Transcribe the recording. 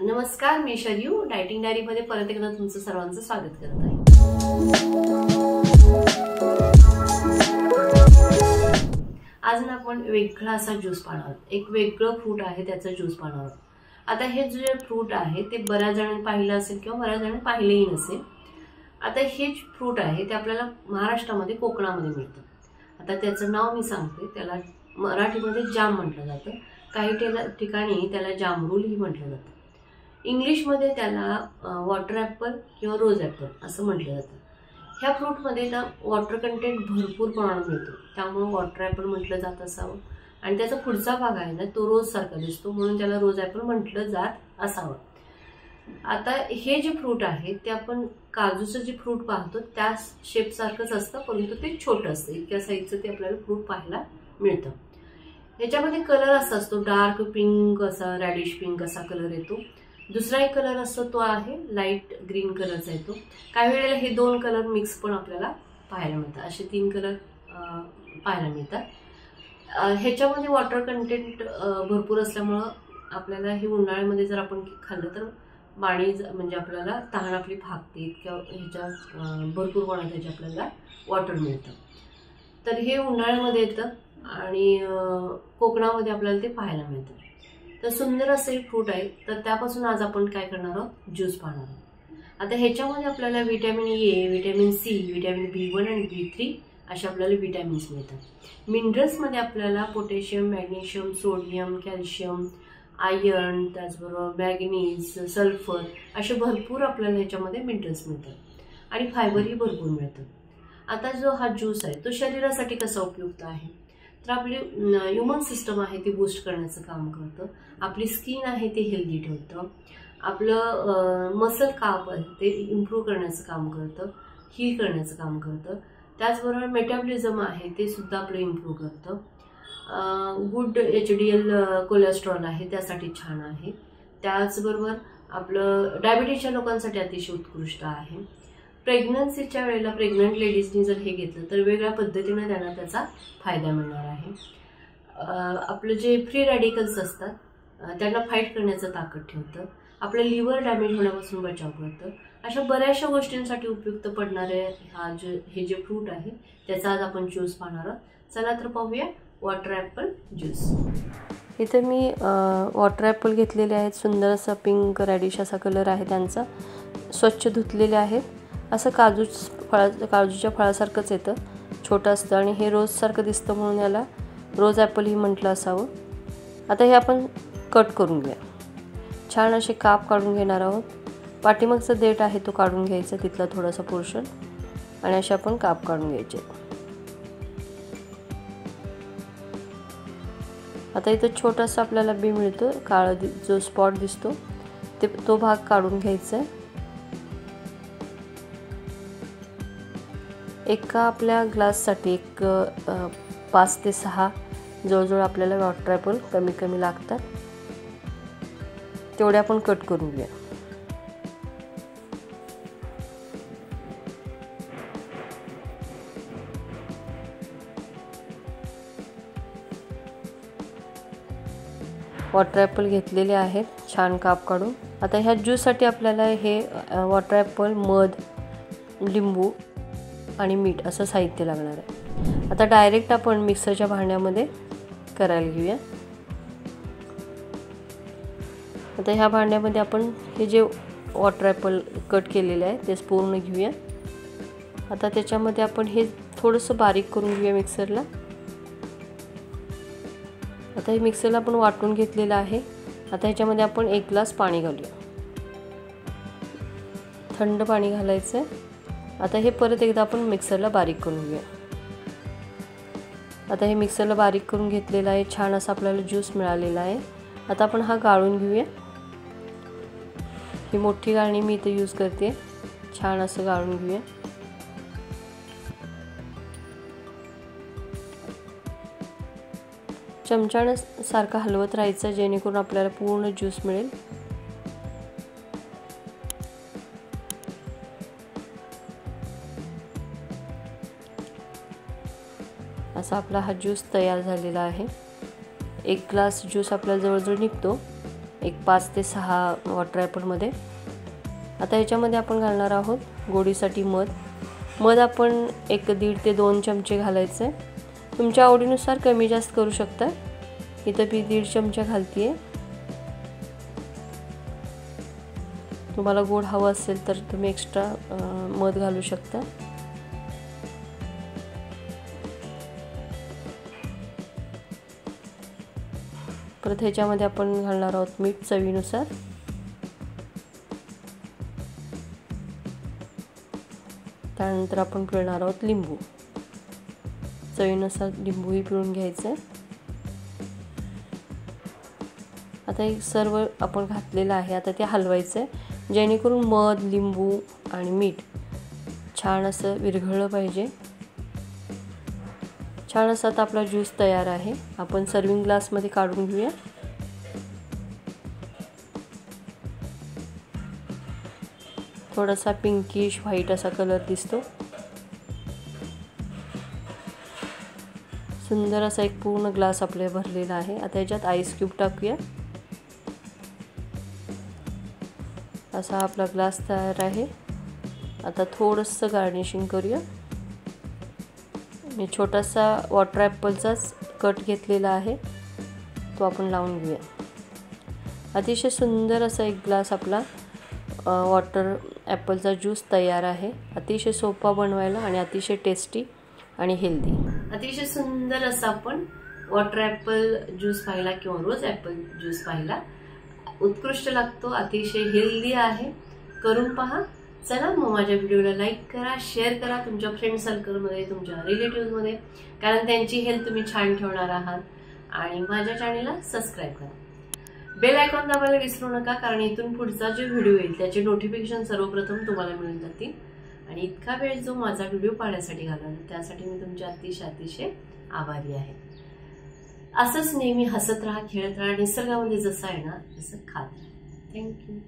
नमस्कार, मी Sharyu dieting diary मध्ये परत एकदा तुमचं सर्वांचं स्वागत करत आहे। आज आपण वेगळा असा ज्यूस पाहणार आहोत। एक वेगळं फ्रूट आहे त्याचा ज्यूस पाहणार आहोत। आता हे जे फ्रूट आहे ते बऱ्याच जणांनी पाहिलं असेल किंवा बऱ्याच जणांनी पाहिलेही नसेल। आता हे फ्रूट आहे ते आपल्याला महाराष्ट्रामध्ये कोकणामध्ये मिळतं। आता त्याचं नाव मी सांगते, त्याला मराठीमध्ये जाम म्हटलं जातं, काही ठिकाणी त्याला जामरूलही म्हटलं जातं। इंग्लिश मध्ये त्याला वॉटर ॲपल किंवा रोज ॲपल असं म्हटलं जातं। ह्या फ्रूटमध्ये ना वॉटर कंटेंट भरपूर प्रमाणात मिळतो, त्यामुळे वॉटर ॲपल म्हटलं जात असावं। आणि त्याचा पुढचा भाग आहे ना तो रोज सारखा दिसतो, म्हणून त्याला रोज ॲपल म्हटलं जात असावं। आता हे जे फ्रूट आहे ते आपण काजूचं जे फ्रूट पाहतो त्या शेप सारखंच असतं, परंतु ते छोटं असतं। इतक्या साईजचं ते आपल्याला फ्रूट पाहायला मिळतं। ह्याच्यामध्ये कलर असा असतो, डार्क पिंक असा, रॅडिश पिंक असा कलर येतो। दुसरा एक कलर असतो तो आहे लाईट ग्रीन कलरचा येतो। काही वेळेला हे दोन कलर मिक्स पण आपल्याला पाहायला मिळतात, असे तीन कलर पाहायला मिळतात। ह्याच्यामध्ये वॉटर कंटेंट भरपूर असल्यामुळे आपल्याला हे उन्हाळ्यामध्ये जर आपण खाल्लं तर पाणी म्हणजे आपल्याला तहान आपली भागते, किंवा ह्याच्या भरपूर प्रमाणात ह्याचे आपल्याला वॉटर मिळतं। तर हे उन्हाळ्यामध्ये येतं आणि कोकणामध्ये आपल्याला ते पाहायला मिळतं। तर सुंदर असे फ्रूट आहे, तर त्यापासून आज आपण काय करणार आहोत, ज्यूस पाहणार आहोत। आता ह्याच्यामध्ये आपल्याला vitamin A, vitamin C, vitamin B1 आणि B3 असे आपल्याला व्हिटॅमिन्स मिळतात। मिनरल्समध्ये आपल्याला potassium, magnesium, sodium, calcium, iron, त्याचबरोबर मॅग्नीज, सल्फर असे भरपूर आपल्याला ह्याच्यामध्ये मिनरल्स मिळतात आणि फायबरही भरपूर मिळतं। आता जो हा ज्यूस आहे तो शरीरासाठी कसा उपयुक्त आहे, तर आपली ह्यूमन सिस्टम आहे ती बूस्ट करण्याचं काम करतं, आपली स्किन आहे ते हेल्दी ठेवतं, आपलं मसल काप आहे ते इम्प्रूव्ह करण्याचं काम करतं, हील करण्याचं काम करतं। त्याचबरोबर मेटाबॉलिझम आहे ते सुद्धा आपलं इम्प्रूव्ह करतं। गुड HDL कोलेस्ट्रॉल आहे त्यासाठी छान आहे। त्याचबरोबर आपलं डायबिटीजच्या लोकांसाठी अतिशय उत्कृष्ट आहे। प्रेग्नन्सीच्या वेळेला प्रेग्नंट लेडीजनी जर हे घेतलं तर वेगळ्या पद्धतीने त्यांना त्याचा फायदा मिळणार आहे। आपलं जे फ्री रॅडिकल्स असतात त्यांना फाईट करण्याचं ताकद ठेवतं, आपलं लिव्हर डॅमेज होण्यापासून बचाव करतं। अशा बऱ्याचशा गोष्टींसाठी उपयुक्त पडणारे हे जे फ्रूट आहे त्याचा आज आपण ज्यूस पाहणार आहोत। चला तर पाहूया वॉटर ॲपल ज्यूस। इथे मी वॉटर ॲपल घेतलेले आहेत, सुंदर असा पिंक रॅडिश असा कलर आहे त्यांचा, स्वच्छ धुतलेले आहेत। असं काजूच्या फळासारखंच येतं, छोटं असतं आणि हे रोजसारखं दिसतं म्हणून याला रोज ॲपल ही म्हटलं असावं। आता हे आपण कट करून घेऊया, छान असे काप काढून घेणार आहोत। पाठीमागचा देठ आहे तो काढून घ्यायचा, तिथला थोडासा पोर्शन, आणि असे आपण काप काढून घ्यायचे। आता इथं छोटासा आपल्याला बी मिळतो, काळा जो स्पॉट दिसतो तो भाग काढून घ्यायचा आहे। एका आपल्या ग्लाससाठी 5 ते 6 जवळजवळ आपल्याला वॉटर ॲपल कमी कमी लागतात, तेवढे आपण कट करून घेऊया। वॉटर ॲपल घेतलेले आहेत छान काप काढून। आता ह्या ज्यूससाठी आपल्याला हे वॉटर ॲपल, मध, लिंबू आणि मीठ असं साहित्य लागणार आहे। आता डायरेक्ट आपण मिक्सरच्या भांड्यामध्ये करायला घेऊया। आता ह्या भांड्यामध्ये आपण हे जे वॉटर ॲपल कट केलेले आहे ते पूर्ण घेऊया। आता त्याच्यामध्ये आपण हे थोडंसं बारीक करून घेऊया मिक्सरला। आता हे मिक्सरला आपण वाटून घेतलेलं आहे। आता ह्याच्यामध्ये आपण 1 ग्लास पाणी घालूया, थंड पाणी घालायचं आहे। आता हे परत एकदा आपण मिक्सरला बारीक करून घेऊया। आता हे मिक्सरला बारीक करून घेतलेलं आहे, छान असा आपल्याला ज्यूस मिळालेला आहे। आता आपण हा गाळून घेऊया, ही मोठी गाळणी मी इथे यूज करते, छान असं गाळून घेऊया। चमच्याने सारखं हलवत राहायचं जेणेकरून आपल्याला पूर्ण ज्यूस मिळेल। असा आपला हा ज्यूस तयार झालेला आहे। 1 ग्लास ज्यूस आपल्याला जवळजवळ निघतो। एक 5 ते 6 वॉटर ॲपलमध्ये. आता ह्याच्यामध्ये आपण घालणार आहोत गोडीसाठी मध आपण 1-1.5 ते 2 चमचे घालायचे. तुमच्या आवडीनुसार कमी जास्त करू शकता. इथं मी 1.5 चमचा घालते. तुम्हाला गोड हवं असेल तर तुम्ही एक्स्ट्रा मध घालू शकता. परत ह्याच्यामध्ये आपण घालणार आहोत मीठ चवीनुसार. त्यानंतर आपण पिळणार आहोत लिंबू. चवीनुसार लिंबूही पिळून घ्यायचं. आता हे सर्व आपण घातलेलं आहे. आता ते हलवायचं जेणेकरून मध, लिंबू आणि मीठ छान असं विरघळलं पाहिजे. छान असा आता आपला ज्यूस तयार आहे. आपण सर्विंग ग्लासमध्ये काढून घेऊया. थोडासा पिंकिश व्हाईट असा कलर दिसतो. सुंदर असा एक पूर्ण ग्लास आपल्या भरलेला आहे. आता याच्यात आईस क्यूब टाकूया. असा आपला ग्लास तयार आहे. आता थोडंसं गार्निशिंग करूया. मी छोटासा वॉटर ॲपलचाच कट घेतलेला आहे, तो आपण लावून घेऊया. अतिशय सुंदर असा एक ग्लास आपला वॉटर ॲपलचा ज्यूस तयार आहे. अतिशय सोपा बनवायला आणि अतिशय टेस्टी आणि हेल्दी. अतिशय सुंदर असा आपण वॉटर ॲपल ज्यूस पाहिला किंवा रोज ॲपल ज्यूस पाहिला. उत्कृष्ट लागतो, अतिशय हेल्दी आहे. करून पहा. चला मग माझ्या व्हिडिओला लाईक करा, शेअर करा तुमच्या फ्रेंड सर्कलमध्ये, तुमच्या रिलेटिव्हमध्ये, कारण त्यांची हेल्थ तुम्ही छान ठेवणार आहात. आणि माझ्या चॅनलला सबस्क्राईब करा. बेल आयकॉन दाबायला विसरू नका, कारण इथून पुढचा जो व्हिडिओ येईल त्याचे नोटिफिकेशन सर्वप्रथम तुम्हाला मिळून जातील. आणि इतका वेळ जो माझा व्हिडिओ पाहण्यासाठी घालवला त्यासाठी मी तुमचे अतिशय आभारी आहे. असंच नेहमी हसत राहा, खेळत राहा, निसर्गामध्ये जसं आहे ना तसं खात राहा. थँक्यू.